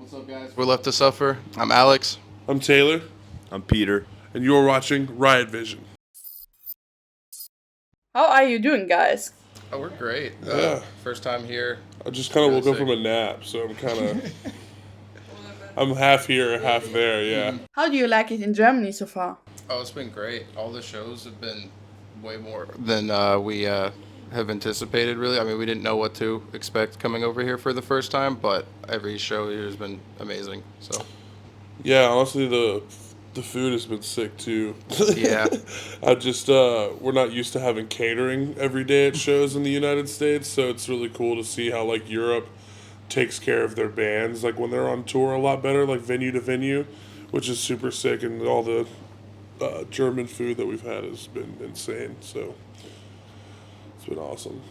What's up, guys? We're Left to Suffer. I'm Alex. I'm Taylor. I'm Peter. And you're watching Riot Vision. How are you doing, guys? Oh, we're great. Yeah. First time here. I just kind of Really woke up sick. from a nap, so I'm kind of... I'm half here, half there, yeah. How do you like it in Germany so far? Oh, it's been great. All the shows have been way more than we have anticipated, really. I mean, we didn't know what to expect coming over here for the first time, but every show here has been amazing. So, Yeah, honestly, the food has been sick, too. yeah. We're not used to having catering every day at shows in the United States, so it's really cool to see how, like, Europe takes care of their bands, like, when they're on tour a lot better, like, venue to venue, which is super sick, and all the German food that we've had has been insane, so it's been awesome.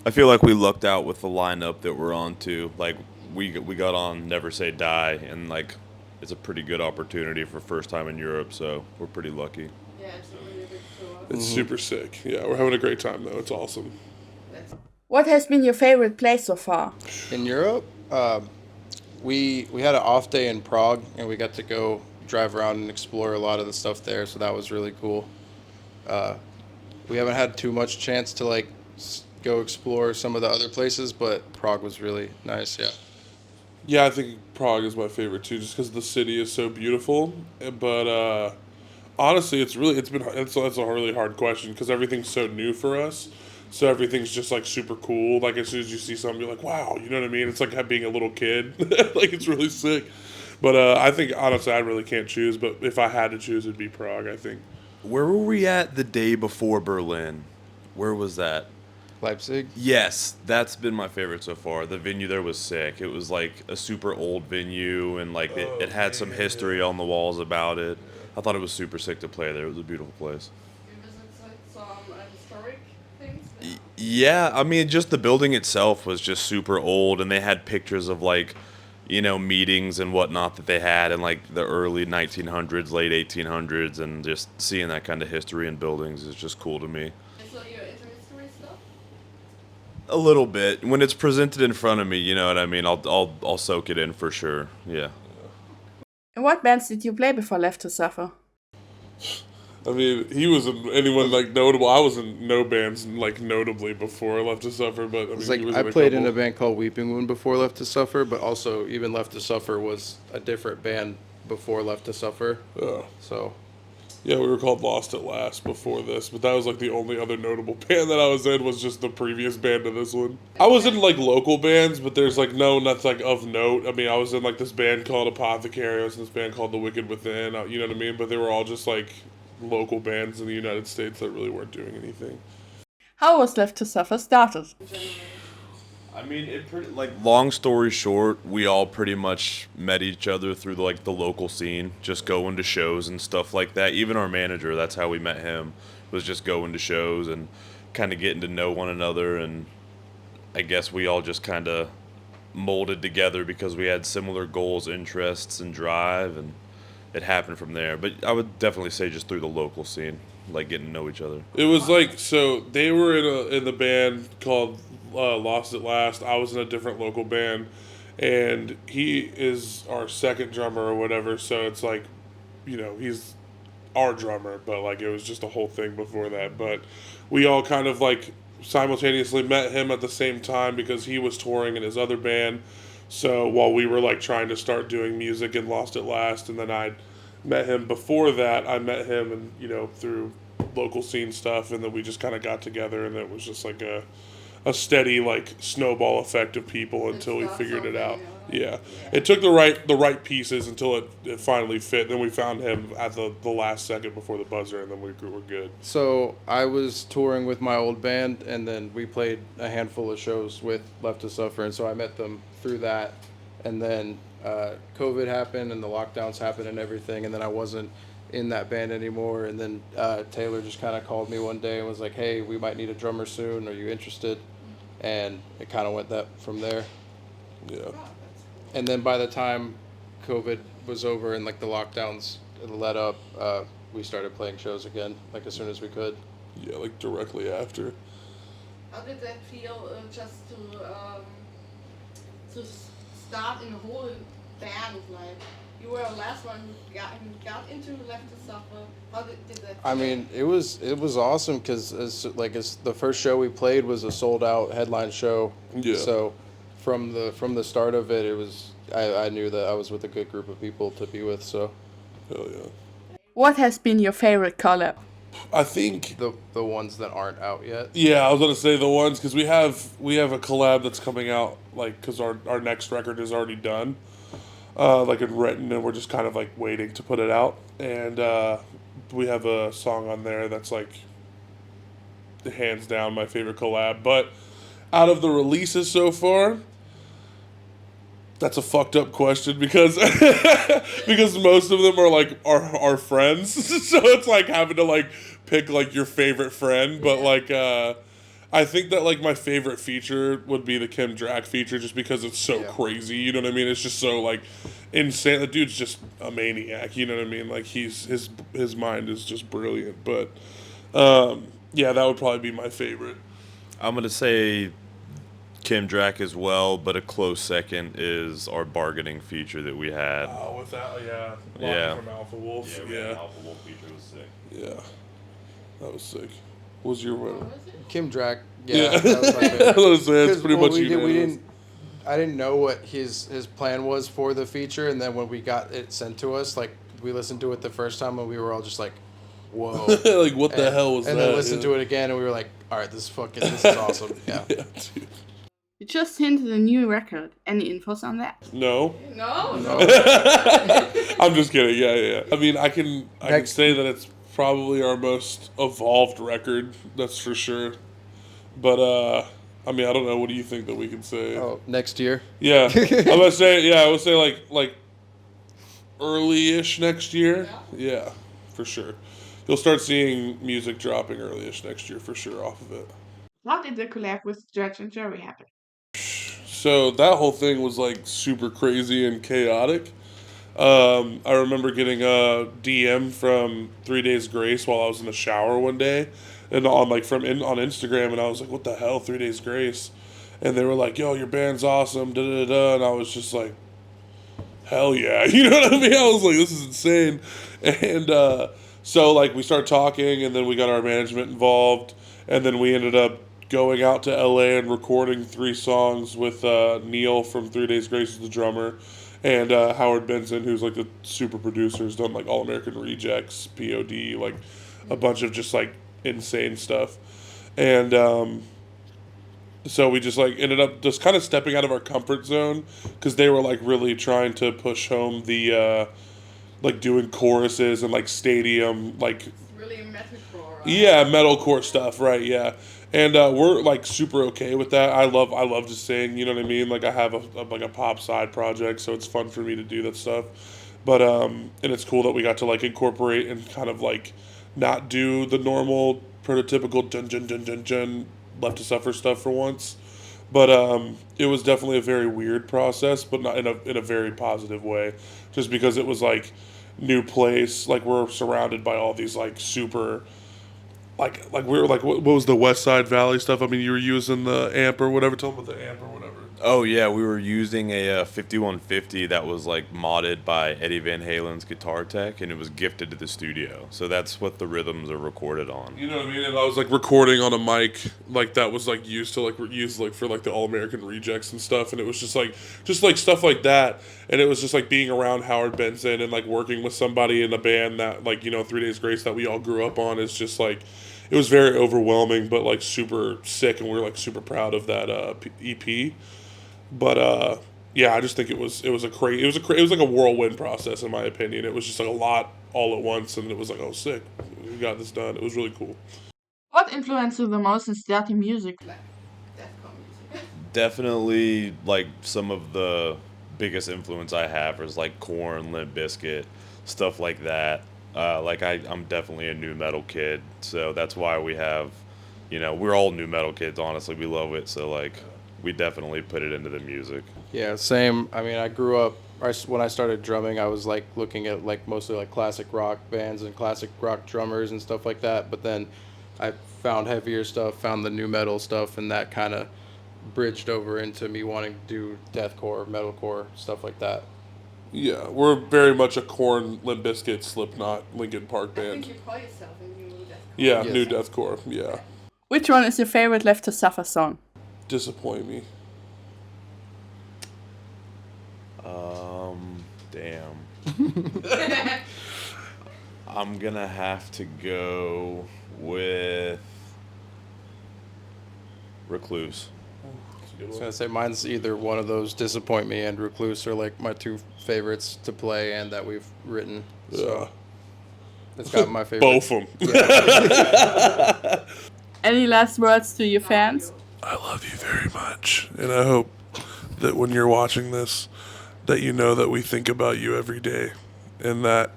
I feel like we lucked out with the lineup that we're on too. Like we got on Never Say Die, and like it's a pretty good opportunity for first time in Europe, so we're pretty lucky. Yeah, it's a really big tour. It's super sick. Yeah, we're having a great time, though. It's awesome. What has been your favorite place so far? In Europe, we had an off day in Prague, and we got to go drive around and explore a lot of the stuff there, so that was really cool. We haven't had too much chance to like go explore some of the other places, but Prague was really nice. Yeah. Yeah, I think Prague is my favorite too, just because the city is so beautiful. But honestly, it's a really hard question because everything's so new for us. So everything's just like super cool. Like as soon as you see something, you're like, wow, you know what I mean? It's like being a little kid. Like it's really sick. But I think honestly, I really can't choose. But if I had to choose, it'd be Prague, I think. Where were we at the day before Berlin? Where was that? Leipzig. Yes, that's been my favorite so far. The venue there was sick. It was like a super old venue, and like it had some history on the walls about it. I thought it was super sick to play there. It was a beautiful place. You visited some historic things? Yeah, I mean, just the building itself was just super old, and they had pictures of like, you know, meetings and whatnot that they had in like the early 1900s, late 1800s, and just seeing that kind of history in buildings is just cool to me. So you're into history stuff? A little bit. When it's presented in front of me, you know what I mean. I'll soak it in for sure. Yeah. In what bands did you play before Left to Suffer? I mean, he wasn't anyone like notable. I was in no bands like notably before Left to Suffer, but I mean, It's like he was I in a played in couple. a band called Weeping Wound before Left to Suffer, but also even Left to Suffer was a different band before Left to Suffer. So Yeah, we were called Lost at Last before this, but that was like the only other notable band that I was in was just the previous band to this one. I was in like local bands, but there's like no that's like of note. I mean, I was in like this band called Apothecary, I was in this band called The Wicked Within, you know what I mean? But they were all just like local bands in the United States that really weren't doing anything. How was Left to Suffer started? I mean, long story short, we all pretty much met each other through like the local scene, just going to shows and stuff like that. Even our manager, that's how we met him, was just going to shows and kind of getting to know one another. And I guess we all just kind of molded together because we had similar goals, interests, and drive, and it happened from there. But I would definitely say just through the local scene, like getting to know each other. It was like, so they were in the band called Lost at Last. I was in a different local band, and he is our second drummer or whatever, so it's like, you know, he's our drummer, but like it was just a whole thing before that. But we all kind of like simultaneously met him at the same time because he was touring in his other band. So while we were like trying to start doing music in Lost at Last, and then I met him before that, I met him and, you know, through local scene stuff, and then we just kind of got together, and it was just like a steady like snowball effect of people until we figured it out. Yeah. It took the right pieces until it finally fit. Then we found him at the last second before the buzzer, and then we were good. So I was touring with my old band, and then we played a handful of shows with Left to Suffer, and so I met them through that. And then COVID happened, and the lockdowns happened and everything, and then I wasn't in that band anymore. And then Taylor just kind of called me one day and was like, hey, we might need a drummer soon. Are you interested? And it kind of went from there. Yeah. And then by the time COVID was over and like the lockdowns let up, we started playing shows again, like as soon as we could. Yeah, like directly after. How did that feel just to to start in a whole band? Like, you were the last one who got into Left to Suffer. How did that I mean, it was awesome because as the first show we played was a sold out headline show. Yeah. So from the start of it, I knew that I was with a good group of people to be with. So Hell yeah. What has been your favorite collab? I think the ones that aren't out yet. Yeah, I was gonna say the ones because we have a collab that's coming out like because our next record is already done, like and written, and we're just kind of like waiting to put it out, and we have a song on there that's like hands down my favorite collab. But out of the releases so far, that's a fucked up question because because most of them are like our friends, so it's like having to like pick like your favorite friend. But like I think that like my favorite feature would be the Kim Drac feature just because it's so crazy. You know what I mean? It's just so like insane. The dude's just a maniac. You know what I mean? Like his mind is just brilliant. But yeah, that would probably be my favorite. I'm gonna say Kim Drac as well, but a close second is our bargaining feature that we had. Oh, with that, yeah. Yeah. From Alpha Wolf. Yeah. Alpha Wolf feature was sick. Yeah. That was sick. What was your winner? Kim Drac. Yeah. That was my I favorite. was gonna say, it's 'Cause, pretty well, much unanimous. I didn't know what his plan was for the feature, and then when we got it sent to us, like we listened to it the first time, and we were all just like, "Whoa!" Like, what the hell was that? And then listened to it again, and we were like, "All right, this is awesome." Yeah. Yeah, dude. You just hinted a new record. Any infos on that? No. No. I'm just kidding. Yeah. I mean, I can Next- say that it's probably our most evolved record. That's for sure. But I mean, I don't know. What do you think that we can say? Oh, next year. Yeah, I'm gonna say. Yeah, I would say like early-ish next year. Yeah, for sure. You'll start seeing music dropping early-ish next year for sure off of it. How did the collab with Judge and Jury happen? So that whole thing was like super crazy and chaotic. I remember getting a DM from 3 Days Grace while I was in the shower one day, and on Instagram, and I was like, "What the hell, 3 Days Grace?" And they were like, "Yo, your band's awesome, da da da," and I was just like, "Hell yeah!" You know what I mean? I was like, "This is insane," and so like we started talking, and then we got our management involved, and then we ended up going out to LA and recording 3 songs with Neil from 3 Days Grace, the drummer, and Howard Benson, who's like the super producer, has done like All American Rejects, POD, like a bunch of just like insane stuff. And so we just like ended up just kind of stepping out of our comfort zone because they were like really trying to push home the like doing choruses and like stadium like Really metalcore. Right? yeah, metalcore stuff, right? Yeah, and we're like super okay with that. I love to sing. You know what I mean? Like I have a pop side project, so it's fun for me to do that stuff. But and it's cool that we got to like incorporate and kind of like not do the normal prototypical dun Left to Suffer stuff for once. But it was definitely a very weird process, but not in a very positive way. Just because it was like new place, like we're surrounded by all these like super like we were like what was the West Side Valley stuff? I mean, you were using the amp or whatever. Tell them about the amp or whatever. Oh yeah, we were using a 5150 that was like modded by Eddie Van Halen's guitar tech, and it was gifted to the studio. So that's what the rhythms are recorded on. You know what I mean? And I was like recording on a mic like that was like used like for like the All American Rejects and stuff, and it was just like stuff like that. And it was just like being around Howard Benson and like working with somebody in a band that like 3 Days Grace that we all grew up on is just like it was very overwhelming, but like super sick, and we were like super proud of that EP. But yeah, I just think it was like a whirlwind process in my opinion. It was just like a lot all at once, and it was like, oh sick, we got this done. It was really cool. What influenced you the most in starting music? Deathcore music. Definitely, like some of the biggest influence I have is like Korn, Limp Bizkit, stuff like that. Like I'm definitely a new metal kid, so that's why we have, we're all new metal kids. Honestly, we love it. So like, we definitely put it into the music. Yeah, same. I mean, I grew up when I started drumming. I was like looking at like mostly like classic rock bands and classic rock drummers and stuff like that. But then I found heavier stuff, found the new metal stuff, and that kind of bridged over into me wanting to do deathcore, metalcore, stuff like that. Yeah, we're very much a Korn, Limp Bizkit, Slipknot, Linkin Park I think band. you call yourself a new deathcore. Yeah, Yes. new deathcore. Yeah, Which one is your favorite Left to Suffer song? disappoint me. Damn. I'm gonna have to go with Recluse. I was gonna say mine's either one of those Disappoint Me and Recluse are like my two favorites to play and that we've written. So it's got my favorite. Both of them. Any last words to your fans? I love you very much, and I hope that when you're watching this, that you know that we think about you every day, and that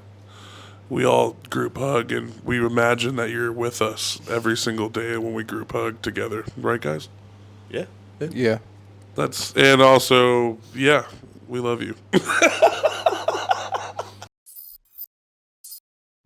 we all group hug, and we imagine that you're with us every single day when we group hug together. Right, guys? Yeah. Yeah. And also, yeah, we love you.